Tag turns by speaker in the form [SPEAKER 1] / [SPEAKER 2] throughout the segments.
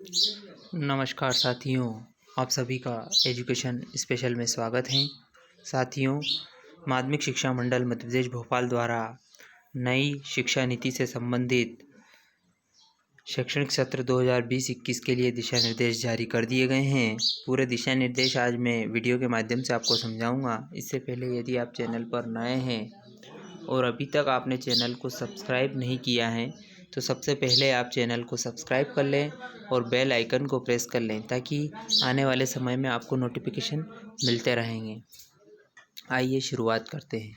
[SPEAKER 1] नमस्कार साथियों, आप सभी का एजुकेशन स्पेशल में स्वागत है। साथियों, माध्यमिक शिक्षा मंडल मध्य प्रदेश भोपाल द्वारा नई शिक्षा नीति से संबंधित शैक्षणिक सत्र 2020-21 के लिए दिशा निर्देश जारी कर दिए गए हैं। पूरे दिशा निर्देश आज मैं वीडियो के माध्यम से आपको समझाऊंगा। इससे पहले यदि आप चैनल पर नए हैं और अभी तक आपने चैनल को सब्सक्राइब नहीं किया है तो सबसे पहले आप चैनल को सब्सक्राइब कर लें और बेल आइकन को प्रेस कर लें ताकि आने वाले समय में आपको नोटिफिकेशन मिलते रहेंगे। आइए शुरुआत करते हैं।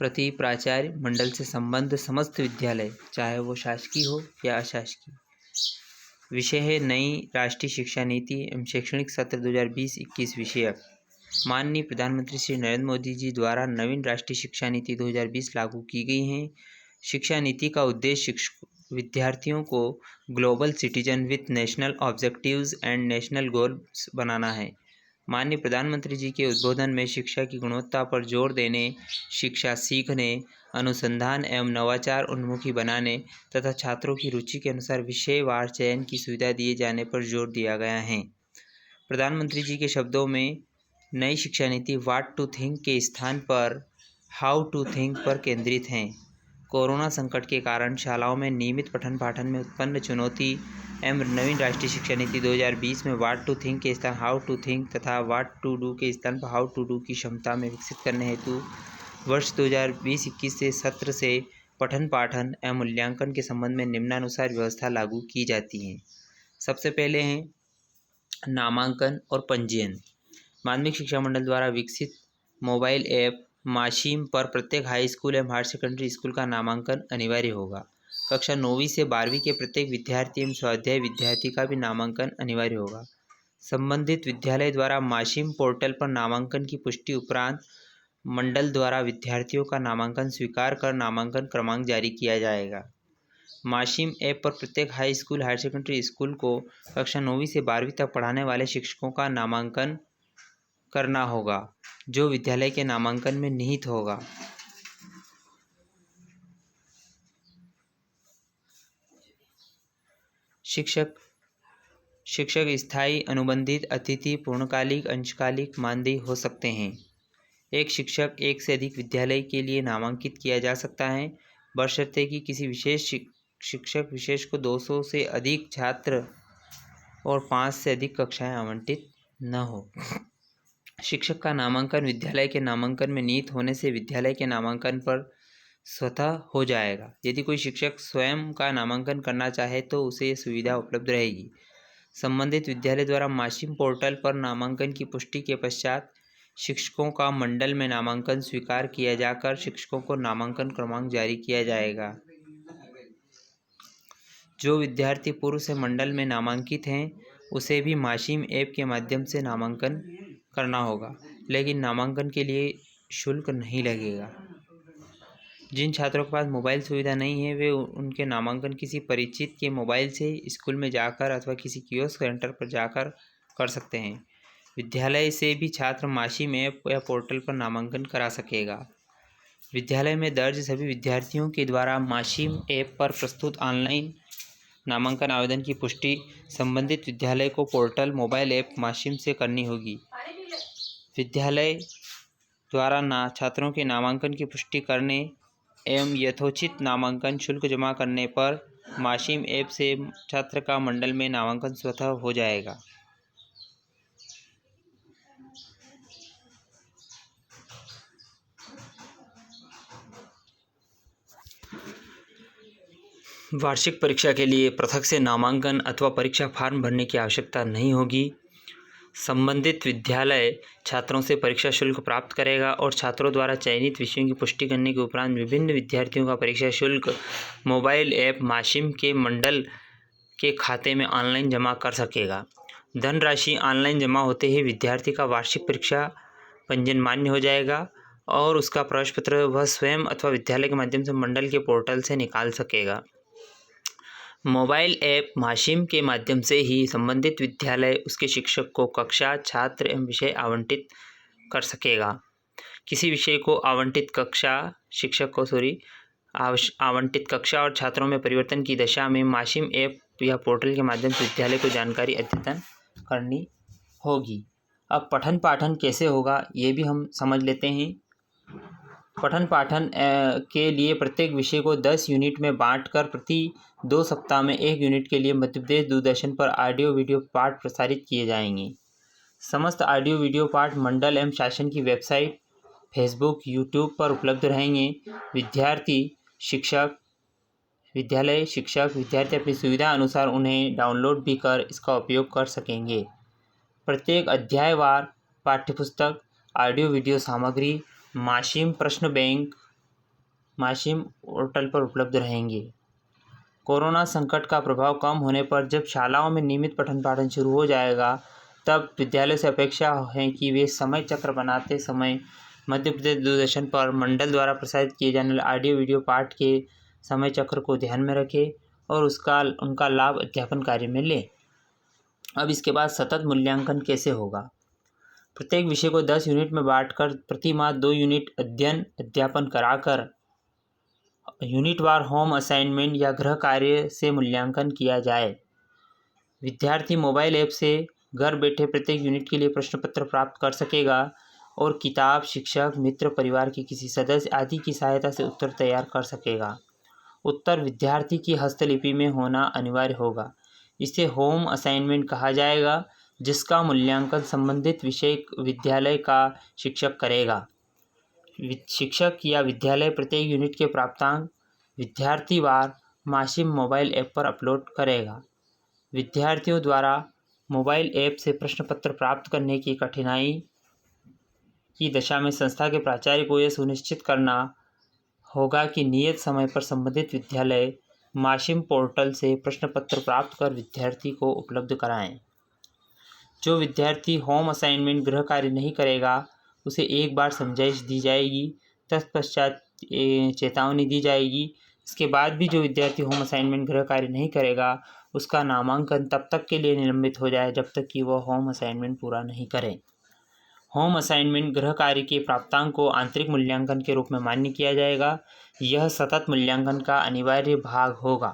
[SPEAKER 1] प्रति प्राचार्य मंडल से संबद्ध समस्त विद्यालय, चाहे वो शासकीय हो या अशासकीय। विषय है नई राष्ट्रीय शिक्षा नीति एवं शैक्षणिक सत्र 2020-21 विषय। माननीय प्रधानमंत्री श्री नरेंद्र मोदी जी द्वारा नवीन राष्ट्रीय शिक्षा नीति 2020 लागू की गई है। शिक्षा नीति का उद्देश्य विद्यार्थियों को global citizen with national objectives and national goals बनाना है। माननीय प्रधानमंत्री जी के उद्बोधन में शिक्षा की गुणवत्ता पर जोर देने, शिक्षा सीखने, अनुसंधान एवं नवाचार उन्मुखी बनाने तथा छात्रों की रुचि के अनुसार विषयवार चयन की सुविधा दिए जाने पर जोर दिया गया है। प्रधानमंत्री जी के शब्दों में नई शिक्षा नीति व्हाट टू थिंक के स्थान पर हाउ टू थिंक पर केंद्रित है। कोरोना संकट के कारण शालाओं में नियमित पठन पाठन में उत्पन्न चुनौती एवं नवीन राष्ट्रीय शिक्षा नीति 2020 में व्हाट टू थिंक के स्थान हाउ टू थिंक तथा व्हाट टू डू के स्थान पर हाउ टू डू की क्षमता में विकसित करने हेतु वर्ष 2020-21 से सत्र से पठन पाठन एवं मूल्यांकन के संबंध में निम्नानुसार व्यवस्था लागू की जाती है। सबसे पहले हैं नामांकन और पंजीयन। माध्यमिक शिक्षा मंडल द्वारा विकसित मोबाइल ऐप माशिम पर प्रत्येक हाई स्कूल एवं हायर सेकेंडरी स्कूल का नामांकन अनिवार्य होगा। कक्षा 9वीं से 12वीं के प्रत्येक विद्यार्थी एवं स्वाध्याय विद्यार्थी का भी नामांकन अनिवार्य होगा। संबंधित विद्यालय द्वारा माशिम पोर्टल पर नामांकन की पुष्टि उपरांत मंडल द्वारा विद्यार्थियों का नामांकन स्वीकार कर नामांकन क्रमांक जारी किया जाएगा। माशिम ऐप पर प्रत्येक high school higher secondary school को कक्षा 9वीं से 12वीं तक पढ़ाने वाले शिक्षकों का नामांकन करना होगा जो विद्यालय के नामांकन में निहित होगा। शिक्षक स्थायी, अनुबंधित, अतिथि, पूर्णकालिक, अंशकालिक, मानदेय हो सकते हैं। एक शिक्षक एक से अधिक विद्यालय के लिए नामांकित किया जा सकता है बशर्ते कि किसी विशेष शिक्षक विशेष को 200 से अधिक छात्र और 5 से अधिक कक्षाएं आवंटित न हो। शिक्षक का नामांकन विद्यालय के नामांकन में निहित होने से विद्यालय के नामांकन पर स्वतः हो जाएगा। यदि कोई शिक्षक स्वयं का नामांकन करना चाहे तो उसे यह सुविधा उपलब्ध रहेगी। संबंधित विद्यालय द्वारा माशिम पोर्टल पर नामांकन की पुष्टि के पश्चात शिक्षकों का मंडल में नामांकन स्वीकार किया जाकर शिक्षकों को नामांकन क्रमांक जारी किया जाएगा। जो विद्यार्थी पूर्व से मंडल में नामांकित हैं उसे भी माशिम ऐप के माध्यम से नामांकन करना होगा, लेकिन नामांकन के लिए शुल्क नहीं लगेगा। जिन छात्रों के पास मोबाइल सुविधा नहीं है वे उनके नामांकन किसी परिचित के मोबाइल से स्कूल में जाकर अथवा किसी कियोस्क सेंटर पर जाकर कर सकते हैं। विद्यालय से भी छात्र माशिम ऐप या पोर्टल पर नामांकन करा सकेगा। विद्यालय में दर्ज सभी विद्यार्थियों के द्वारा माशिम ऐप पर प्रस्तुत ऑनलाइन नामांकन आवेदन की पुष्टि संबंधित विद्यालय को पोर्टल मोबाइल ऐप माशिम से करनी होगी। विद्यालय द्वारा छात्रों के नामांकन की पुष्टि करने एवं यथोचित नामांकन शुल्क जमा करने पर माशिम ऐप से छात्र का मंडल में नामांकन स्वतः हो जाएगा। वार्षिक परीक्षा के लिए पृथक से नामांकन अथवा परीक्षा फार्म भरने की आवश्यकता नहीं होगी। संबंधित विद्यालय छात्रों से परीक्षा शुल्क प्राप्त करेगा और छात्रों द्वारा चयनित विषयों की पुष्टि करने के उपरांत विभिन्न विद्यार्थियों का परीक्षा शुल्क मोबाइल ऐप माशिम के मंडल के खाते में ऑनलाइन जमा कर सकेगा। धनराशि ऑनलाइन जमा होते ही विद्यार्थी का वार्षिक परीक्षा पंजीयन मान्य हो जाएगा और उसका प्रवेश पत्र वह स्वयं अथवा विद्यालय के माध्यम से मंडल के पोर्टल से निकाल सकेगा। मोबाइल ऐप माशिम के माध्यम से ही संबंधित विद्यालय उसके शिक्षक को कक्षा, छात्र एवं विषय आवंटित कर सकेगा। किसी विषय को आवंटित कक्षा और छात्रों में परिवर्तन की दशा में माशिम ऐप या पोर्टल के माध्यम से विद्यालय को जानकारी अद्यतन करनी होगी। अब पठन पाठन कैसे होगा ये भी हम समझ लेते हैं। पठन पाठन के लिए प्रत्येक विषय को 10 यूनिट में बांटकर प्रति 2 सप्ताह में 1 यूनिट के लिए मध्य प्रदेश दूरदर्शन पर ऑडियो वीडियो पाठ प्रसारित किए जाएंगे। समस्त ऑडियो वीडियो पाठ मंडल एवं शासन की वेबसाइट, फेसबुक, यूट्यूब पर उपलब्ध रहेंगे। विद्यार्थी अपनी सुविधा अनुसार उन्हें डाउनलोड भी कर इसका उपयोग कर सकेंगे। प्रत्येक अध्यायवार पाठ्यपुस्तक, ऑडियो वीडियो सामग्री माशिम प्रश्न बैंक माशिम पोर्टल पर उपलब्ध रहेंगे। कोरोना संकट का प्रभाव कम होने पर जब शालाओं में नियमित पठन पाठन शुरू हो जाएगा, तब विद्यालय से अपेक्षा है कि वे समय चक्र बनाते समय मध्य प्रदेश दूरदर्शन पर मंडल द्वारा प्रसारित किए जाने वाले ऑडियो वीडियो पाठ के समय चक्र को ध्यान में रखें और उनका लाभ अध्यापन कार्य में लें। अब इसके बाद सतत मूल्यांकन कैसे होगा। प्रत्येक विषय को 10 यूनिट में बांटकर प्रति माह 2 यूनिट अध्ययन अध्यापन कराकर यूनिटवार होम असाइनमेंट या गृह कार्य से मूल्यांकन किया जाए। विद्यार्थी मोबाइल ऐप से घर बैठे प्रत्येक यूनिट के लिए प्रश्न पत्र प्राप्त कर सकेगा और किताब, शिक्षक, मित्र, परिवार के किसी सदस्य आदि की सहायता से उत्तर तैयार कर सकेगा। उत्तर विद्यार्थी की हस्तलिपि में होना अनिवार्य होगा। इसे होम असाइनमेंट कहा जाएगा, जिसका मूल्यांकन संबंधित विषय विद्यालय का शिक्षक करेगा। शिक्षक या विद्यालय प्रत्येक यूनिट के प्राप्तांक विद्यार्थीवार माशिम मोबाइल ऐप पर अपलोड करेगा। विद्यार्थियों द्वारा मोबाइल ऐप से प्रश्न पत्र प्राप्त करने की कठिनाई की दशा में संस्था के प्राचार्य को यह सुनिश्चित करना होगा कि नियत समय पर संबंधित विद्यालय माशिम पोर्टल से प्रश्न पत्र प्राप्त कर विद्यार्थी को उपलब्ध कराएं। जो विद्यार्थी होम असाइनमेंट गृह कार्य नहीं करेगा, उसे एक बार समझाइश दी जाएगी, तत्पश्चात चेतावनी दी जाएगी। इसके बाद भी जो विद्यार्थी होम असाइनमेंट गृह कार्य नहीं करेगा, उसका नामांकन तब तक के लिए निलंबित हो जाए जब तक कि वह होम असाइनमेंट पूरा नहीं करे। होम असाइनमेंट गृह कार्य के प्राप्तांक को आंतरिक मूल्यांकन के रूप में मान्य किया जाएगा। यह सतत मूल्यांकन का अनिवार्य भाग होगा।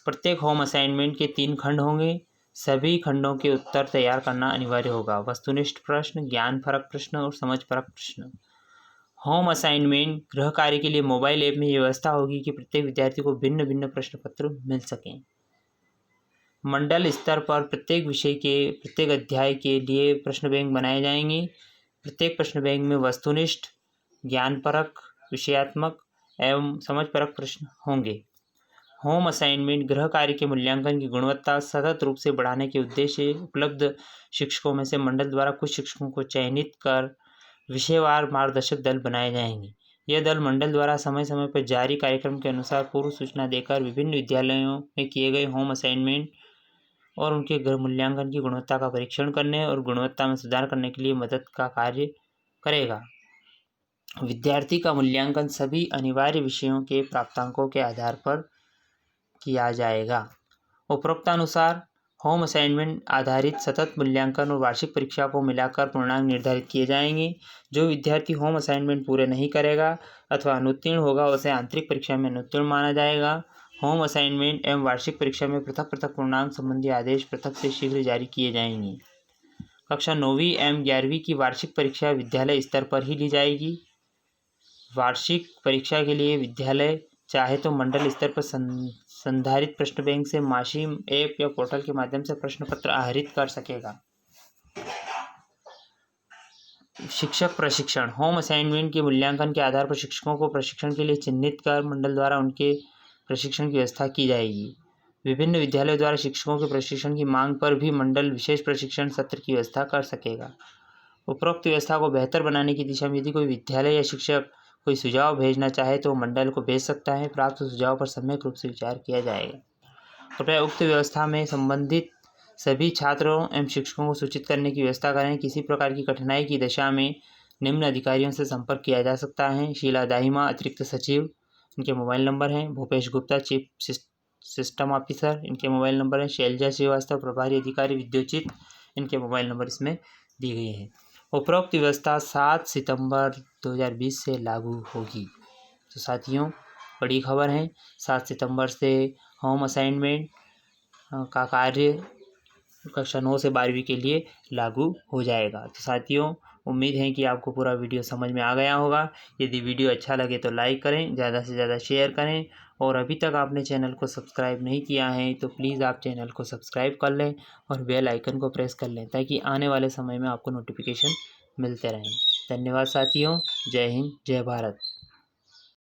[SPEAKER 1] प्रत्येक होम असाइनमेंट के 3 खंड होंगे। सभी खंडों के उत्तर तैयार करना अनिवार्य होगा। वस्तुनिष्ठ प्रश्न, ज्ञानपरक प्रश्न और समझपरक प्रश्न। होम असाइनमेंट गृह कार्य के लिए मोबाइल ऐप में यह व्यवस्था होगी कि प्रत्येक विद्यार्थी को भिन्न भिन्न प्रश्न पत्र मिल सकें। मंडल स्तर पर प्रत्येक विषय के प्रत्येक अध्याय के लिए प्रश्न बैंक बनाए जाएंगे। प्रत्येक प्रश्न बैंक में वस्तुनिष्ठ, ज्ञानपरक, विषयात्मक एवं समझपरक प्रश्न होंगे। होम असाइनमेंट गृह कार्य के मूल्यांकन की गुणवत्ता सतत रूप से बढ़ाने के उद्देश्य से उपलब्ध शिक्षकों में से मंडल द्वारा कुछ शिक्षकों को चयनित कर विषयवार मार्गदर्शक दल बनाए जाएंगे। यह दल मंडल द्वारा समय समय पर जारी कार्यक्रम के अनुसार पूर्व सूचना देकर विभिन्न विद्यालयों में किए गए होम असाइनमेंट और उनके गृह मूल्यांकन की गुणवत्ता का परीक्षण करने और गुणवत्ता में सुधार करने के लिए मदद का कार्य करेगा। विद्यार्थी का मूल्यांकन सभी अनिवार्य विषयों के प्राप्तांकों के आधार पर किया जाएगा। उपरोक्तानुसार होम असाइनमेंट आधारित सतत मूल्यांकन और वार्षिक परीक्षा को मिलाकर पूर्णांक निर्धारित किए जाएंगे। जो विद्यार्थी होम असाइनमेंट पूरे नहीं करेगा अथवा अनुत्तीर्ण होगा, उसे आंतरिक परीक्षा में अनुत्तीर्ण माना जाएगा। होम असाइनमेंट एवं वार्षिक परीक्षा में पृथक पृथक पूर्णांक संबंधी आदेश पृथक से शीघ्र जारी किए जाएंगे। कक्षा 9वीं एवं 11वीं की वार्षिक परीक्षा विद्यालय स्तर पर ही ली जाएगी। वार्षिक परीक्षा के लिए विद्यालय चाहे तो मंडल स्तर पर संधारित प्रश्न बैंक से माशिम ऐप या पोर्टल के माध्यम से प्रश्न पत्र आहरित कर सकेगा। शिक्षक प्रशिक्षण। होम असाइनमेंट के मूल्यांकन के आधार पर शिक्षकों को प्रशिक्षण के लिए चिन्हित कर मंडल द्वारा उनके प्रशिक्षण की व्यवस्था की जाएगी। विभिन्न विद्यालयों द्वारा शिक्षकों के प्रशिक्षण की मांग पर भी मंडल विशेष प्रशिक्षण सत्र की व्यवस्था कर सकेगा। उपरोक्त व्यवस्था को बेहतर बनाने की दिशा में यदि कोई विद्यालय या शिक्षक कोई सुझाव भेजना चाहे तो मंडल को भेज सकता है। प्राप्त सुझाव पर सम्यक रूप से विचार किया जाएगा। कृपया उक्त व्यवस्था में संबंधित सभी छात्रों एवं शिक्षकों को सूचित करने की व्यवस्था करें। किसी प्रकार की कठिनाई की दशा में निम्न अधिकारियों से संपर्क किया जा सकता है। शीला दाहिमा, अतिरिक्त सचिव, इनके मोबाइल नंबर हैं। Bhupesh Gupta, chief system officer, इनके मोबाइल नंबर हैं। शैलजा श्रीवास्तव, प्रभारी अधिकारी विद्युचित, इनके मोबाइल नंबर इसमें दी गई है। उपरोक्त व्यवस्था 7 सितंबर 2020 से लागू होगी। तो साथियों, बड़ी खबर है, 7 सितंबर से होम असाइनमेंट का कार्य कक्षा 9 से 12वीं के लिए लागू हो जाएगा। तो साथियों, उम्मीद है कि आपको पूरा वीडियो समझ में आ गया होगा। यदि वीडियो अच्छा लगे तो लाइक करें, ज़्यादा से ज़्यादा शेयर करें, और अभी तक आपने चैनल को सब्सक्राइब नहीं किया है तो प्लीज़ आप चैनल को सब्सक्राइब कर लें और बेल आइकन को प्रेस कर लें, ताकि आने वाले समय में आपको नोटिफिकेशन मिलते रहें। धन्यवाद साथियों। जय हिंद, जय भारत।